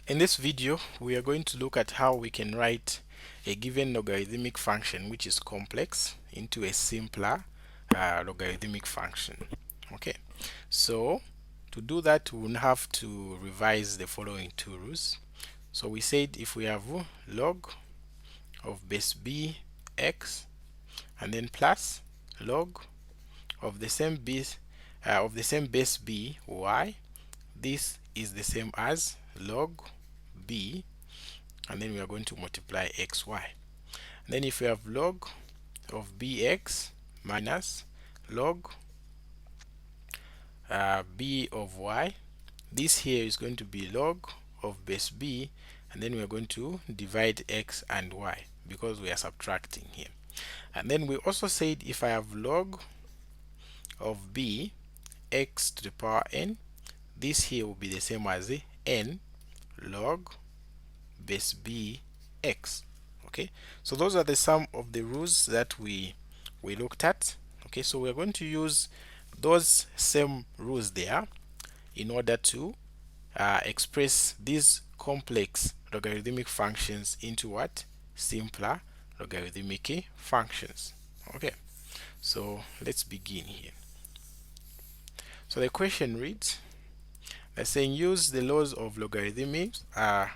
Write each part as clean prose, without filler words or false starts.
In this video, we are going to look at how we can write a given logarithmic function which is complex into a simpler logarithmic function. Okay, so to do that, we will have to revise the following two rules. So we said if we have log of base b x and then plus log of the same base b y, this is the same as log b, and then we are going to multiply xy. And then if we have log of bx minus log b of y, this here is going to be log of base b, and then we are going to divide x and y because we are subtracting here. And then we also said if I have log of b x to the power n, this here will be the same as n log base b x. Okay, so those are the sum of the rules that we looked at. Okay, so we're going to use those same rules there in order to express these complex logarithmic functions into what? Simpler logarithmic functions. Okay, so let's begin here. So the question reads, they're saying use the laws of logarithmic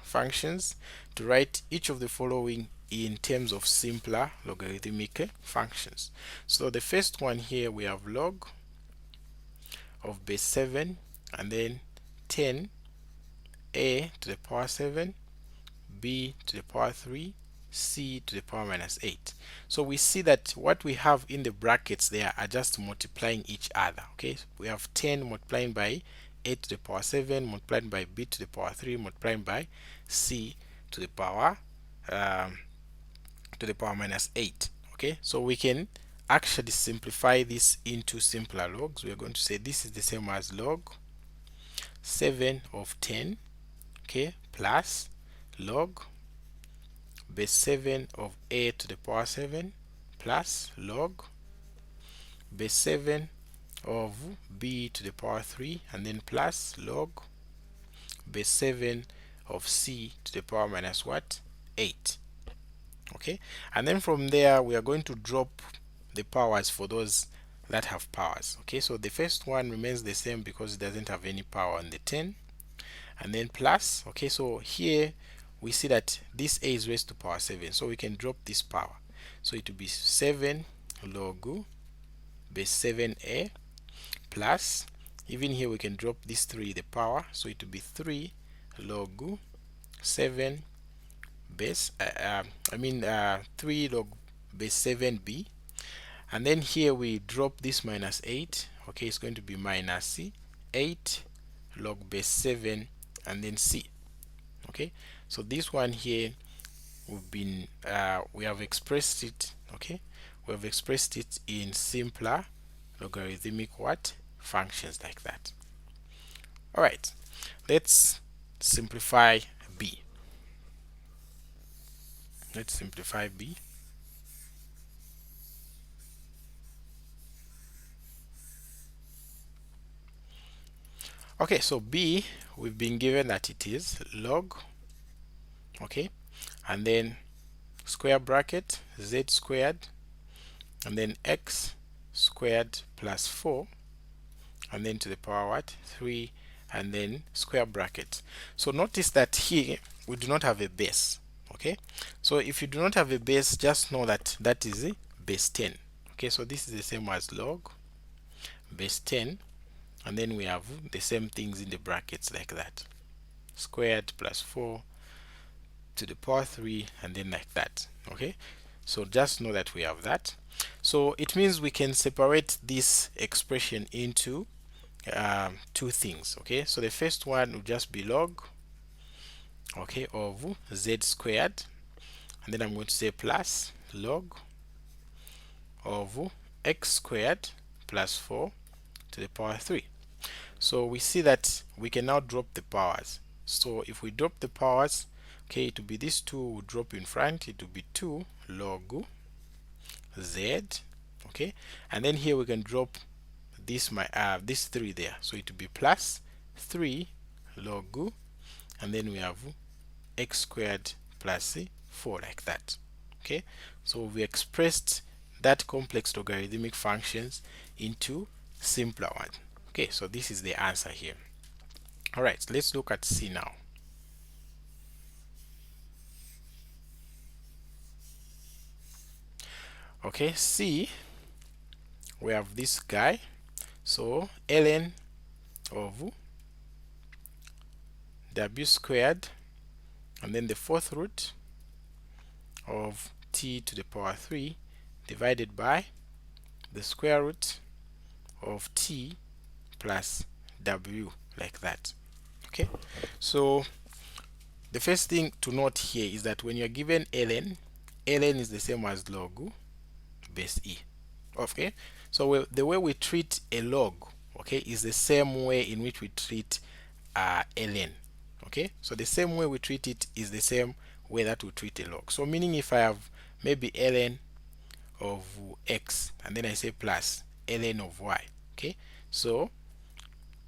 functions to write each of the following in terms of simpler logarithmic functions. So the first one here, we have log of base 7 and then 10 a to the power 7 b to the power 3 c to the power minus 8. So we see that what we have in the brackets there are just multiplying each other. Okay, we have 10 multiplying by a to the power 7 multiplied by b to the power 3 multiplied by c to the power minus 8. Okay, so we can actually simplify this into simpler logs. We are going to say this is the same as log 7 of 10, okay, plus log base 7 of a to the power 7 plus log base 7 of b to the power 3 and then plus log base 7 of c to the power minus what? 8. Okay, and then from there we are going to drop the powers for those that have powers. Okay, so the first one remains the same because it doesn't have any power on the 10, and then plus. Okay, so here we see that this a is raised to power 7, so we can drop this power, so it will be 7 log base 7a plus, even here we can drop this 3 the power, so it will be 3 log 7 base 3 log base 7b, and then here we drop this minus 8. Okay, it's going to be minus 8 log base 7 and then c. Okay, so this one here we have expressed it. Okay, we have expressed it in simpler logarithmic what? Functions like that. All right, let's simplify b. Let's simplify b. Okay, so b, we've been given that it is log, okay, and then square bracket z squared and then x squared plus 4 and then to the power what? 3 and then square bracket. So notice that here we do not have a base. Okay, so if you do not have a base, just know that that is a base 10. Okay, so this is the same as log base 10, and then we have the same things in the brackets like that, squared plus 4 to the power 3 and then like that. Okay, so just know that we have that. So it means we can separate this expression into two things. Okay, so the first one will just be log, okay, of z squared, and then I'm going to say plus log of x squared plus 4 to the power 3. So we see that we can now drop the powers. So if we drop the powers, okay, it will be this 2 will drop in front, it will be 2 log z, okay, and then here we can drop this this 3 there, so it will be plus 3 log and then we have x squared plus 4, like that. Okay, so we expressed that complex logarithmic functions into simpler one. Okay, so this is the answer here. All right, let's look at C now. Okay, C, we have this guy, so ln of w squared and then the fourth root of t to the power 3 divided by the square root of t plus w, like that. Okay, so the first thing to note here is that when you're given ln, ln is the same as log base e. Okay, so the way we treat a log, okay, is the same way in which we treat ln. Okay, so the same way we treat it is the same way that we treat a log. So meaning if I have maybe ln of x and then I say plus ln of y, okay, so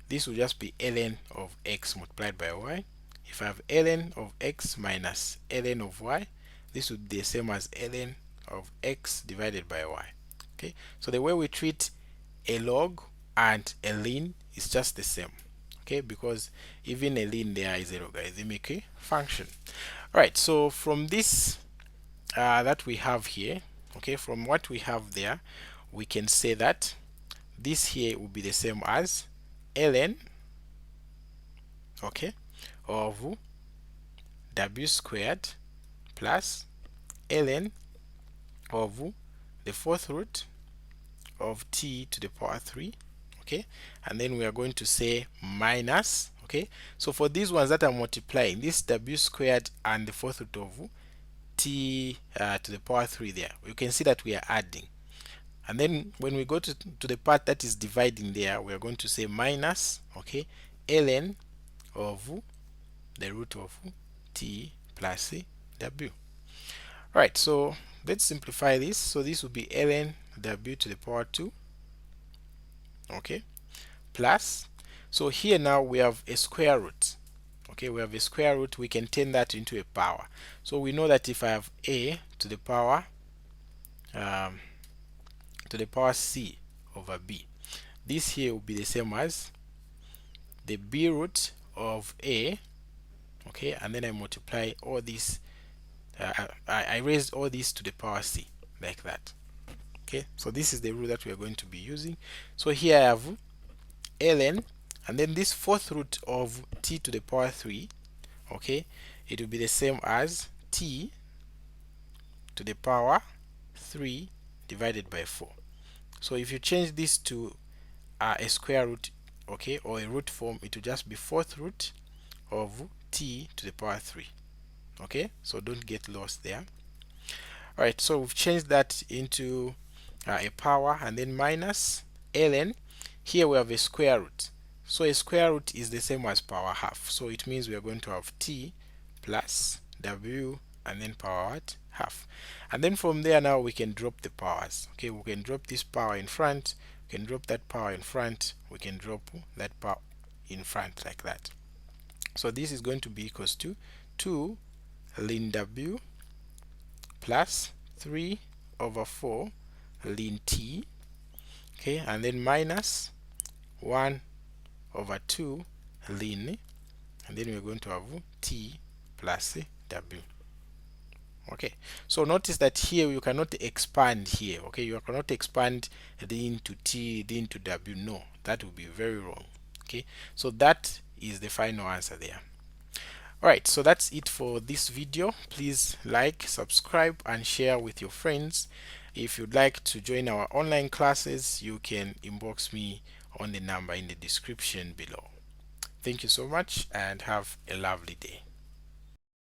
this will just be ln of x multiplied by y. If I have ln of x minus ln of y, this would be the same as ln of x divided by y. Okay, so the way we treat a log and a ln is just the same. Okay, because even a ln there is a logarithmic function. Right, so from this that we have here, okay, from what we have there, we can say that this here will be the same as ln, okay, of w squared plus ln of the fourth root of t to the power 3, okay, and then we are going to say minus, okay, so for these ones that are multiplying, this w squared and the fourth root of t to the power 3 there, you can see that we are adding, and then when we go to the part that is dividing there, we are going to say minus, okay, ln of the root of t plus w. Right, so let's simplify this. So this will be ln w to the power 2, okay, plus, so here now we have a square root. Okay, we have a square root, we can turn that into a power. So we know that if I have a to the power c over b, this here will be the same as the b root of a, okay, and then I multiply all this, I raised all this to the power c, like that. Okay, so this is the rule that we are going to be using. So here I have ln, and then this fourth root of t to the power 3, okay, it will be the same as t to the power 3 divided by 4. So if you change this to a square root, okay, or a root form, it will just be fourth root of t to the power 3. Okay, so don't get lost there. Alright, so we've changed that into a power, and then minus ln. Here we have a square root, so a square root is the same as power half, so it means we are going to have t plus w and then power half, and then from there now we can drop the powers. Okay, we can drop this power in front, we can drop that power in front, we can drop that power in front, like that. So this is going to be equals to 2 ln w plus 3 over 4 ln t, okay, and then minus 1 over 2 ln, and then we're going to have t plus w. Okay, so notice that here you cannot expand here. Okay, you cannot expand ln to t, ln to w. No, that would be very wrong. Okay, so that is the final answer there. Alright, so that's it for this video. Please like, subscribe, and share with your friends. If you'd like to join our online classes, you can inbox me on the number in the description below. Thank you so much and have a lovely day.